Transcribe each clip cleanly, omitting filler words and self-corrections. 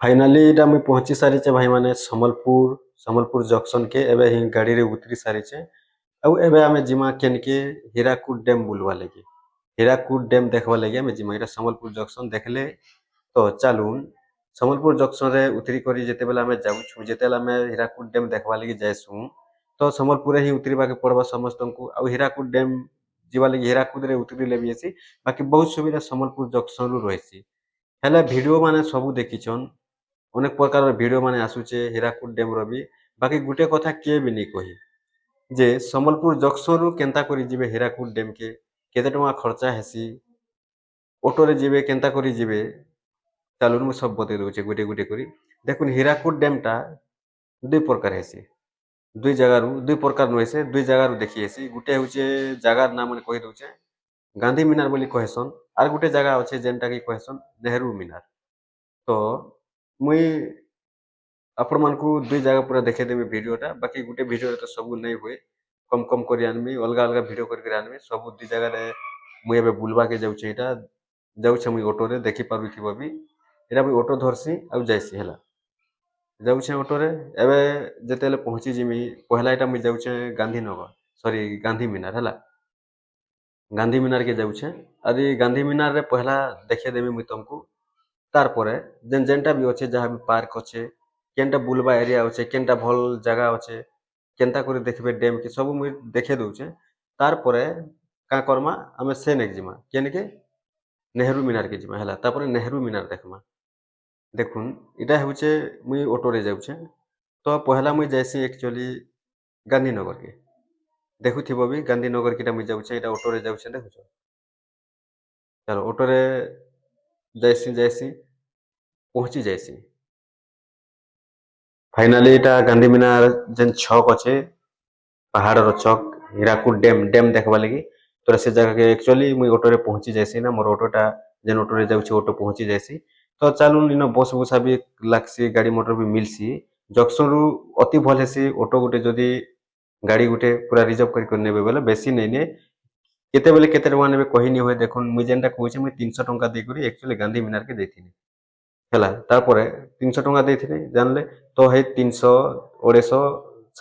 Finally इटा मुई पहुँची सारिचे भाई माने संबलपुर जंक्शन के एबे ही गाड़ी रे उतरी सारिचे। आउ एबे आमे जिमा केनके हीराकुद डैम बुलवा लगी। हीराकुद डैम देखबा लगी आमे जिमा इटा संबलपुर जंक्शन देखले तो चलून संबलपुर जंक्शन रे उतरी करी जेतेबेले आमे जाउछु जेतेबेले आमे हीराकुद डैम देखबा लगी जायसु तो संबलपुर ही उतरिबा के पड़बा समस्तंकु आउ हीराकुद डैम जिबा लगी हीराकुद रे उतरिले भी हेसी बाकी बहुत सुविधा संबलपुर जंक्शन रु रहसी। हेले वीडियो माने सबु देखिछन अनेक प्रकार वीडियो माने आसुचे हीराकुद डैम रो भी बाकी गुटे कथा किए भी नहीं कही जे संबलपुर जंक्शन रु केनता करी जिबे हीराकुद डैम के केते टଙ୍କା खर्चा हेसी ऑटो रे जिबे केनता करी जिबे चलून मु सब बतै दउचे गुटे गुटे करी। देखुन हीराकुद डैम टा दुई प्रकार हेसी दुई प्रकार नु हेसे दुई जगह रु देखि हेसी गुटे होचे जगार नाम मने कहि दउचे गांधी मीनार बोली कहेसन आर गुटे जगह अच्छे जेनटा की कहेसन नेहरू मीनार। तो मुई आपण मानकु दुई जगह पूरा देखे देबी वीडियोटा बाकी गुटे वीडियो तो सब नहीं हुए कम कम करी आनमी अलगा अलगा वीडियो करके आनमी सब दुई जगह रे मुई एबे बुलवा के जाउछे एटा जाउछे मुई ऑटो रे देखि पारुथिबो भी एटा मुई ऑटो धरसी आउ जाइसी ହେଲା जाउछे ऑटो रे एबे जेतेले पहुंची जिमी पहला एटा मुई जाउछे गांधीनगर सॉरी गांधी मीनार ହେଲା गांधी मीनार के जाउछे आदि गांधी मीनार रे पहला देखे देबी मुई तुमको तार परे जेन जेनटा भी अच्छे जहाँ भी पार्क अच्छे केनटा बुलवा एरिया अच्छे केनटा भल जगह अच्छे केनता करे देखबे डैम के सब मुई देखे दउछे तार परे का करमा आमे से नेक जिमा केन के नेहरू मीनार के जिमा ହେଲା तापर नेहरू मीनार देखमा देखुन इटा होचे मुई ऑटो रे जाउछे तो पहला मुई जाइसी एक्चुअली गांधीनगर के देखुथिबो भी गांधीनगर केटा मुई जाउछे एटा ऑटो रे जाउछे देखुछो चलो ऑटो रे जाइसी जाइसी पहुंची जाइसी फाइनाली एटा गांधी मीनार जेन छक अच्छे पहाड़ रो छक हीराकुद डैम देखबा लगी तो से जगह के एक्चुअली मुई ऑटो रे पहुंची जाइसी ना मोर ऑटोटा जेन ऑटो रे जाउछे ऑटो पहुंची जाइसी तो चलून इनो बस बुसा भी लागसी गाड़ी मोटर भी मिलसी जंक्शन रु अति भल हेसी ऑटो गुटे जदी गाड़ी गुटे पूरा रिजर्व करके नेबे बेले बेसी नहीं ने केते बेले केते टଙ୍କା नेबे कहि नहीं होय देखुन मुई जेनटा कहूचे मुई 300 टଙ୍କା दे करी एक्चुअली गांधी मीनार के देथिनी ହେଲା तारपरे 300 टଙ୍କା ଦେଇଥିଲି ଜାଣିଲେ ତ ହେଇ 300 250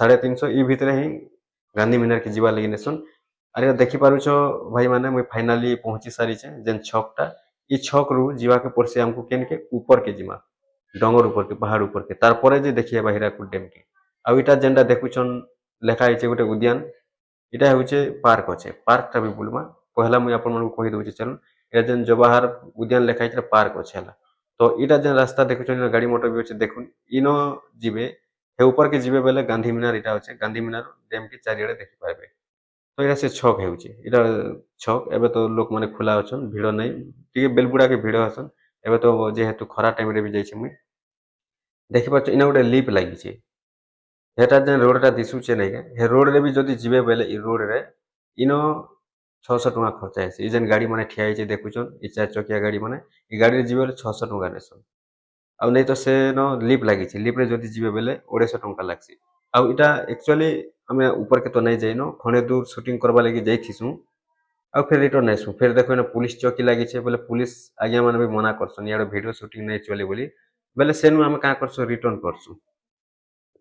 350 ଇ ଭିତରେ ହିଁ ଗାंधी मीनार के ଯିବା ଲାଗି ନେସନ୍ ଆରେ देखि पारुछ भाई माने मुई फाइनाली पहुंची सारिछे जेन छक टा इ छक रु जीवा के पड़से हमको केन के ऊपर के जिमा डंगर ऊपर के पहाड़ ऊपर के तारपरे जे देखिए हीराकुद डैम के आ इटा जेनटा देखुछन लेखा आइछे गुटे उद्यान इटा होचे पार्क अच्छे पार्क टा भी बुलमा पहला मुई आपन मन को कहि दउछे चलन एटा जेन जवाहर उद्यान लेखा आइछे पार्क अच्छे हला तो इटा जेन रास्ता देखुछन गाड़ी मोटर भी अच्छे देखुन इनो जिबे हे ऊपर के जिबे बेले गांधी मीनार इटा अच्छे गांधी मीनार डैम के चारिआडे देखि पारबे तो एटा से छक हेउचे इटा छक एबे तो लोक माने खुला अछन भीड़ नहीं टिके बेलबुड़ा के भीड़ अछन एबे तो जेहेतु खरा टाइम रे भी जाइछे मुई देखि पाछ इना गुटे लिप लागिछे हेटा जेन रोड टा दिसुचे नै के हे रोड रे भी जदी जिबे बेले इ रोड रे इनो 600 टଙ୍କା खर्चा हेसी इ जेन गाड़ी माने ठिया हेचे देखुछन इ चार चकिया गाड़ी माने इ गाड़ी रे जिबे बेले 600 टଙ୍କା नेसन आउ नहीं तो से न लिप लागिछे लिप रे जदी जिबे बेले 150 टଙ୍କା लागसी आउ इटा एक्चुअली हमें ऊपर के तो नहीं जाइनो खणे दूर शूटिंग करबा लगी जाइथिसु आउ फिर रिटर्न आइसु फिर देखो ना पुलिस चौकी लागिछे बोले पुलिस आज्ञा माने भी मना करसन यार वीडियो शूटिंग नहीं चले बोली बेले सेनु हम का करसु रिटर्न करसु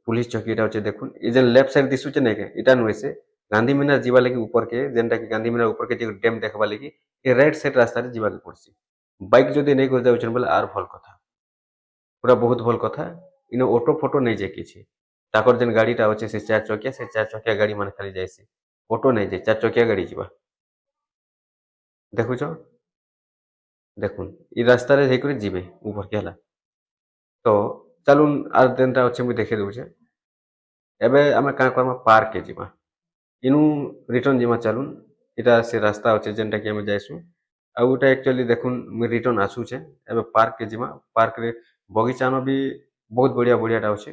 पुलिस चौकी इटा होचे देखुन इ जेन लेफ्ट साइड दिसुचे नै के इटा नुहे से गांधी मीनार जीवा लगी ऊपर के जेनटा की गांधी मीनार ऊपर के जे डैम देखबा लगी ए राइट साइड रास्ता रे जीवा के पड़सी बाइक जदी नहीं कर जाउछन बोले आर भल कथा पूरा बहुत भल कथा इनो ऑटो फोटो नहीं जाय किछि ताकर जेन गाड़ीटा अच्छे से चार चकिया गाड़ी माने खाली जायसी ऑटो नहीं जाय चार चकिया गाड़ी जीवा देखुछ देखुन इ रास्ता रे हेकरी जीवे ऊपर के हला तो चलुन आर देनटा अच्छे मुई देखे दउछे एबे आमे का करमा पार्क के जीवा इनु रिटर्न जिमा चलुन इटा से रास्ता अच्छे जेनटा कि आमे जाइसु आ उटा एक्चुअली देखुन मुई रिटर्न आसुछे एबे पार्क के जिमा पार्क रे बगीचा न भी बहुत बढ़िया बढ़िया टा अच्छे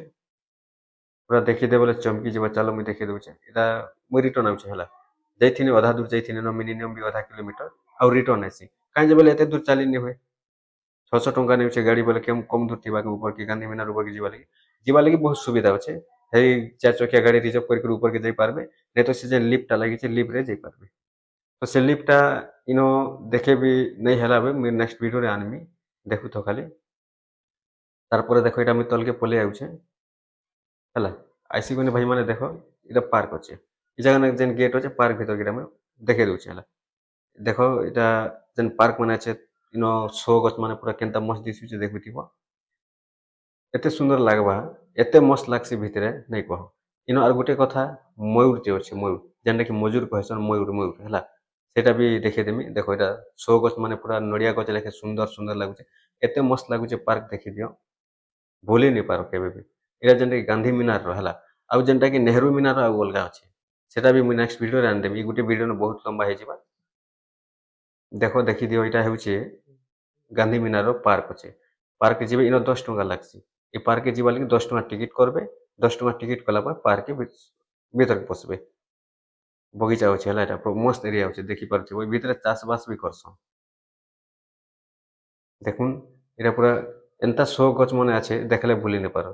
पूरा देखि दे बोले चमकी जीवा चलो मुई देखि दउछे इटा मुई रिटर्न आउछे हला जाइथिनी आधा दूर जाइथिनी न मिनिमम भी आधा किलोमीटर आउ रिटर्न आसी काहे जे बोले एते दूर चली नहीं हुए 600 टଙ୍କା नेउछे गाड़ी बोले केम कम दूर थिबा के ऊपर के गांधी मीनार ऊपर के जीवा लगी बहुत सुविधा अच्छे हेई चार चकिया गाड़ी रिजर्व करके ऊपर के जाई पारबे नहीं तो से जे लिफ्ट लागी छे लिफ्ट रे जाई पारबे तो से लिफ्ट इनो देखे भी नहीं हला बे मैं नेक्स्ट वीडियो रे आनमी देखु तो खाली तारपर देख ये मुझे तलके पलि आउछे है आईसिक भाई मैंने देख ये पार्क अच्छे ये जगह जेन गेट अच्छे पार्क भर के देखे दूचे है देख यहाँ जेन पार्क मैंने अच्छे इन शो गच मैंने पूरा केनता मस्त दिशुचे देखुथिबो एते सुंदर लागबा एते मस्त लागसी भितरे नहीं कह इन आर गोटे कथा मयूर टे अच्छे मयूर जेनटा कि मजूर कहसन मयूर मयूर है सेटा भी देखेदेमी देख यहाँ शो गच मैंने पूरा नड़िया गच लेखे सुंदर सुंदर लगुचे एते मस्त लगुचे पार्क देखी दियो भूली नहीं पार केबे भी यहाँ जेनटा कि गांधी मिनार रहा आउ जेनटा कि नेहरू मिनार आउ अलगा अच्छे सेटा भी मुझे नेक्स्ट वीडियो रे आनदेमी गोटे वीडियो बहुत लंबा हो देख देखी दियो यहाँ हूँ गांधी मिनार पार्क अच्छे पार्क जी इन 10 टंका लगसी ये पार्क जीवा लगे 10 टंका टिकट करबे 10 टंका टिकट कला पार्क भीतर पशबे बगीचा अच्छे है मस्त एरिया अच्छे देखी पारे भीतर चाष बास भी करसन देखुन यहाँ पूरा एंता शो गच मन अच्छे देखले भूली नहीं पार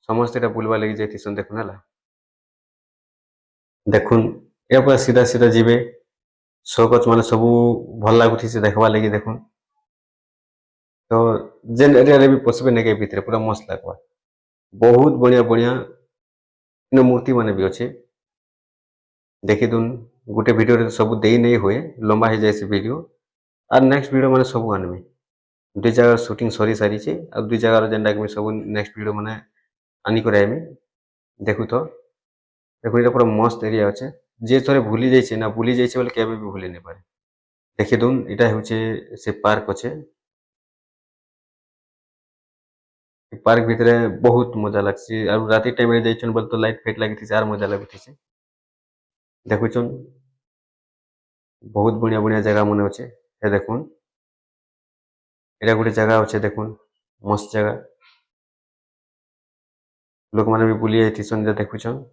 समस्त यहाँ बुलवा लगी जाइसन देखुन है देखुन या पूरा सीधा सीधा जीवे शो गच मान सब भल लगुथि से देखवा लगी देखुन तो जेन एरिया रे भी पशबे नहीं भीतर पूरा मस्त लगवा बहुत बढ़िया बढ़िया इन मूर्ति माने भी अच्छे देखी दुन गोटे वीडियो रे सब दे नहीं हुए लंबा हो जाए वीडियो और नेक्स्ट वीडियो मैंने सब आनमी दुई जगह शूटिंग सरी सारी और दुई जगार जेनटा कि सब नेक्स्ट वीडियो मैंने आनी कर देखु तो देखो ये पूरा मस्त एरिया अच्छे जे थोड़े भूली जाइए ना भूली जाइए बोले केबे भी भूली नहीं पारे देखी दुन यहाँ हूँ से पार्क अच्छे पार्क भितर बहुत मजा लगसी और राति टाइम रे जाइछन बोले तो लाइट फाइट लगी आर मजा लगुथि देखुन बहुत बढ़िया बढ़िया जगह मन अच्छे ये देखुन यहाँ गोटे जगह अच्छे देखुन मस्त जगह लोक मैंने भी बुली जाइसन देखुन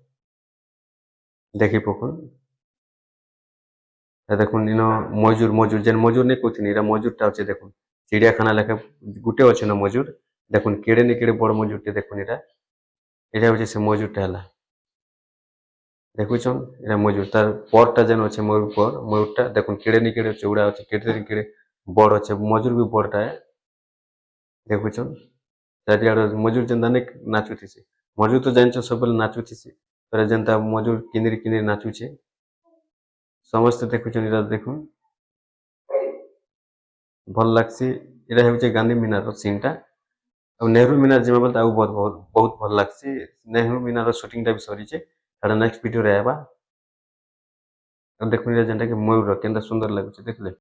देखी पकुन देखुन इन मजूर मजूर जेन मजूर नहीं कहती मजूरटा अच्छे देखुन चिड़ियाखाना लेखे गुटे अच्छे न मजूर देखुन केड़े नहीं केड़े बड़ मजूरटे देखुन यहाँ हूँ से मजूरटा है देखुन यहाँ मजूर तार परटा जेन अच्छे मयूर पर मयूरटा देखुन केड़े नहीं केड़े चौड़ा अच्छे केड़े नहीं केड़े बड़ अच्छे मजूर भी बड़टा है देखुन चारिआड़ मजूर जेनता नहीं नाचुथि मजूर तो जान सब नाचुथि जेनता मजूर किनिरी किनिरी नाचुचे समस्त देखुन देखुन भल लगसी यहाँ हूँ गांधी मिनार सीनटा और नेहरू मिनार जीवा बोलते बहुत बहुत बहुत भल लगसी नेहरू मिनार शूटिंगटा भी सरीचे नेक्स्ट वीडियो रे आवा देखुन जेनटा कि मयूर केनता सुंदर लगुचे देखले।